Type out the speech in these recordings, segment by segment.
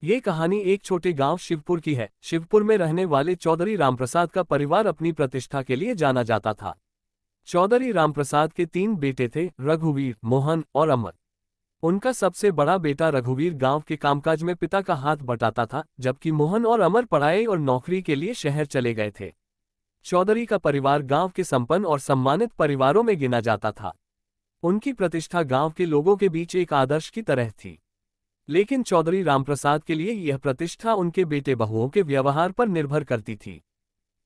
ये कहानी एक छोटे गांव शिवपुर की है। शिवपुर में रहने वाले चौधरी रामप्रसाद का परिवार अपनी प्रतिष्ठा के लिए जाना जाता था। चौधरी रामप्रसाद के 3 बेटे थे, रघुवीर, मोहन और अमर। उनका सबसे बड़ा बेटा रघुवीर गांव के कामकाज में पिता का हाथ बटाता था, जबकि मोहन और अमर पढ़ाई और नौकरी के लिए शहर चले गए थे। चौधरी का परिवार गांव के संपन्न और सम्मानित परिवारों में गिना जाता था। उनकी प्रतिष्ठा गांव के लोगों के बीच एक आदर्श की तरह थी। लेकिन चौधरी रामप्रसाद के लिए यह प्रतिष्ठा उनके बेटे बहुओं के व्यवहार पर निर्भर करती थी।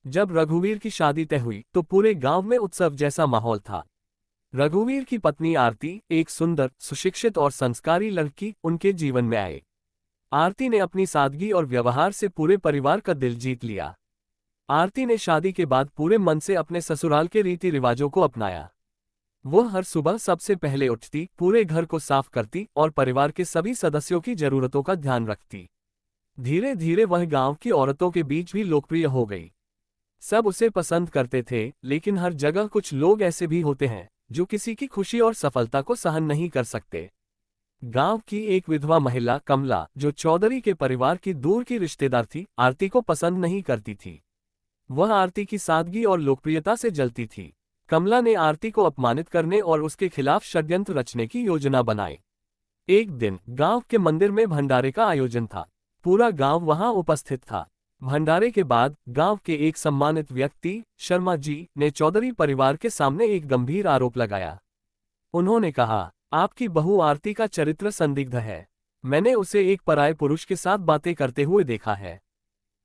जब रघुवीर की शादी तय हुई तो पूरे गांव में उत्सव जैसा माहौल था। रघुवीर की पत्नी आरती, एक सुंदर, सुशिक्षित और संस्कारी लड़की, उनके जीवन में आई। आरती ने अपनी सादगी और व्यवहार से पूरे परिवार का दिल जीत लिया। आरती ने शादी के बाद पूरे मन से अपने ससुराल के रीति रिवाजों को अपनाया। वो हर सुबह सबसे पहले उठती, पूरे घर को साफ करती और परिवार के सभी सदस्यों की जरूरतों का ध्यान रखती। धीरे धीरे वह गांव की औरतों के बीच भी लोकप्रिय हो गई। सब उसे पसंद करते थे, लेकिन हर जगह कुछ लोग ऐसे भी होते हैं जो किसी की खुशी और सफलता को सहन नहीं कर सकते। गांव की एक विधवा महिला कमला, जो चौधरी के परिवार की दूर की रिश्तेदार थी, आरती को पसंद नहीं करती थी। वह आरती की सादगी और लोकप्रियता से जलती थी। कमला ने आरती को अपमानित करने और उसके खिलाफ षड्यंत्र रचने की योजना बनाई। एक दिन गांव के मंदिर में भंडारे का आयोजन था। पूरा गांव वहां उपस्थित था। भंडारे के बाद गांव के एक सम्मानित व्यक्ति, शर्मा जी, ने चौधरी परिवार के सामने एक गंभीर आरोप लगाया। उन्होंने कहा, आपकी बहू आरती का चरित्र संदिग्ध है। मैंने उसे एक पराये पुरुष के साथ बातें करते हुए देखा है।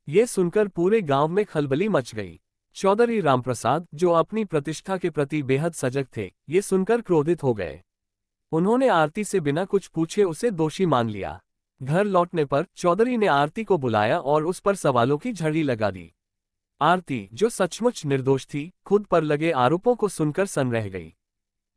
ये सुनकर पूरे गांव में खलबली मच गई। चौधरी रामप्रसाद, जो अपनी प्रतिष्ठा के प्रति बेहद सजग थे, ये सुनकर क्रोधित हो गए। उन्होंने आरती से बिना कुछ पूछे उसे दोषी मान लिया। घर लौटने पर चौधरी ने आरती को बुलाया और उस पर सवालों की झड़ी लगा दी। आरती, जो सचमुच निर्दोष थी, खुद पर लगे आरोपों को सुनकर सन्न रह गई।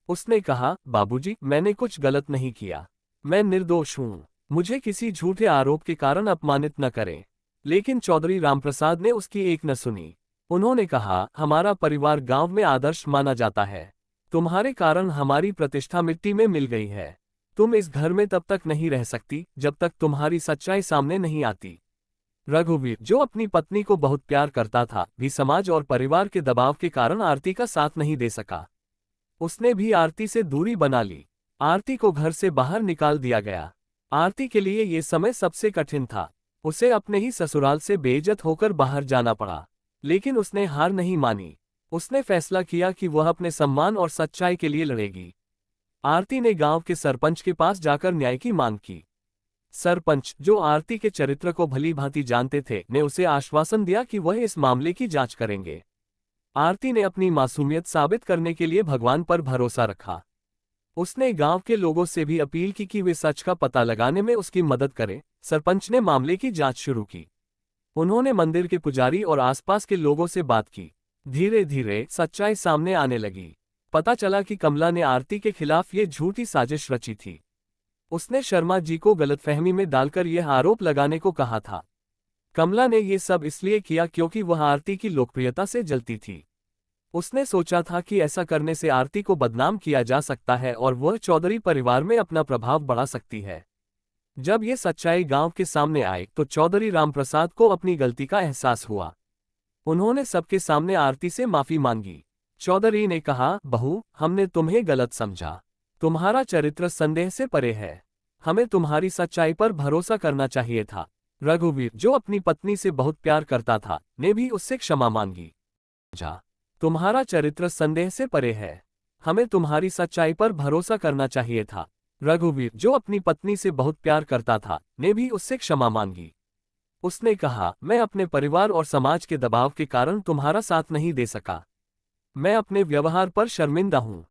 उसने कहा, बाबूजी, मैंने कुछ गलत नहीं किया। मैं निर्दोष हूँ। मुझे किसी झूठे आरोप के कारण अपमानित न करें। लेकिन चौधरी रामप्रसाद ने उसकी एक न सुनी। उन्होंने कहा, हमारा परिवार गांव में आदर्श माना जाता है। तुम्हारे कारण हमारी प्रतिष्ठा मिट्टी में मिल गई है। तुम इस घर में तब तक नहीं रह सकती जब तक तुम्हारी सच्चाई सामने नहीं आती। रघुवीर, जो अपनी पत्नी को बहुत प्यार करता था, भी समाज और परिवार के दबाव के कारण आरती का साथ नहीं दे सका। उसने भी आरती से दूरी बना ली। आरती को घर से बाहर निकाल दिया गया। आरती के लिए ये समय सबसे कठिन था। उसे अपने ही ससुराल से बेइज्जत होकर बाहर जाना पड़ा। लेकिन उसने हार नहीं मानी। उसने फैसला किया कि वह अपने सम्मान और सच्चाई के लिए लड़ेगी। आरती ने गांव के सरपंच के पास जाकर न्याय की मांग की। सरपंच, जो आरती के चरित्र को भली भांति जानते थे, ने उसे आश्वासन दिया कि वह इस मामले की जांच करेंगे। आरती ने अपनी मासूमियत साबित करने के लिए भगवान पर भरोसा रखा। उसने गांव के लोगों से भी अपील की कि वे सच का पता लगाने में उसकी मदद करें। सरपंच ने मामले की जांच शुरू की। उन्होंने मंदिर के पुजारी और आसपास के लोगों से बात की। धीरे धीरे सच्चाई सामने आने लगी। पता चला कि कमला ने आरती के खिलाफ ये झूठी साजिश रची थी। उसने शर्मा जी को गलतफहमी में डालकर यह आरोप लगाने को कहा था। कमला ने ये सब इसलिए किया क्योंकि वह आरती की लोकप्रियता से जलती थी। उसने सोचा था कि ऐसा करने से आरती को बदनाम किया जा सकता है और वह चौधरी परिवार में अपना प्रभाव बढ़ा सकती है। जब ये सच्चाई गांव के सामने आई तो चौधरी रामप्रसाद को अपनी गलती का एहसास हुआ। उन्होंने सबके सामने आरती से माफी मांगी। चौधरी ने कहा, बहू, हमने तुम्हें गलत समझा। तुम्हारा चरित्र संदेह से परे है। हमें तुम्हारी सच्चाई पर भरोसा करना चाहिए था। रघुवीर, जो अपनी पत्नी से बहुत प्यार करता था, ने भी उससे क्षमा मांगी। तुम्हारा चरित्र संदेह से परे है। हमें तुम्हारी सच्चाई पर भरोसा करना चाहिए था। रघुवीर, जो अपनी पत्नी से बहुत प्यार करता था, ने भी उससे क्षमा मांगी। उसने कहा, मैं अपने परिवार और समाज के दबाव के कारण तुम्हारा साथ नहीं दे सका। मैं अपने व्यवहार पर शर्मिंदा हूँ।